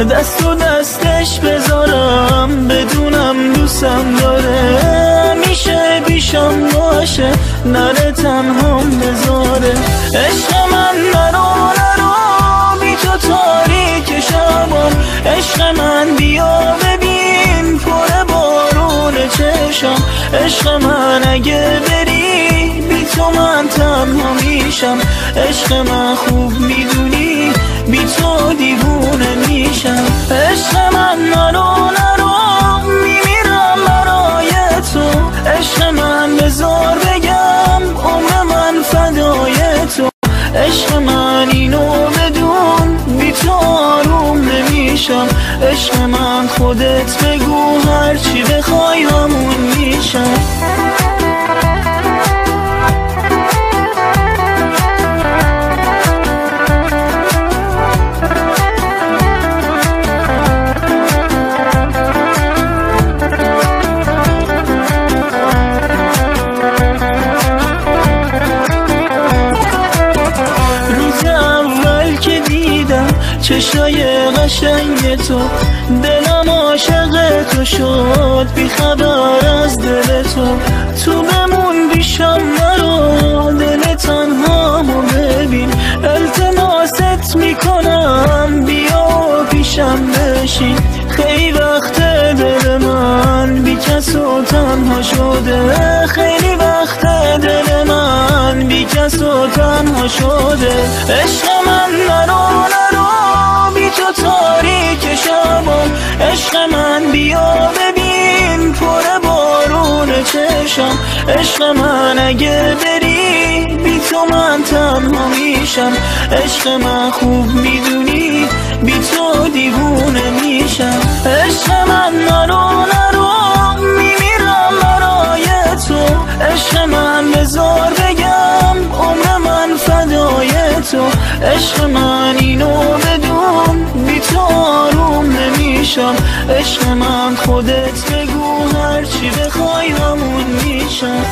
دست و دستش بذارم، بدونم دوستم داره، میشه پیشم باشه، نره تنهام بذاره. عشق من نرو بی تو تاریک شبم، عشق من بیا ببین پر بارون چشم. عشق من اگه بری بی تو من تنها میشم، عشق من خوب میدونی بی تو دیوونه میشم. عشق من نرو میمیرم برای تو، عشق من بذار بگم عمر من فدای تو. عشق من اینو بدون بی تو آروم نمیشم، عشق من خودت بگو هرچی بخوای همون میشم. چشای قشنگ تو دلم عاشق تو شد، بی خبر از دل تو بمون پیشم نرو، دل تنهامو ببین. التماست میکنم بیا پیشم بشین، خیلی وقت دل من بی کس و تنها شده، خیلی وقت دل من بی کس و تنها شده. عشق من نرو بی تو تاریک شبم، عشق من بیا ببین پر بارون چشم. عشق من اگه بری بی تو من تنها میشم، عشق من خوب میدونی بی تو دیوونه میشم. عشق من نرو میمیرم برای تو، عشق من بذار بگم عمر من فدای تو. عشق من اینو بدون بی تو آروم نمیشم، عشق من خودت بگو هرچی بخوای همون میشم.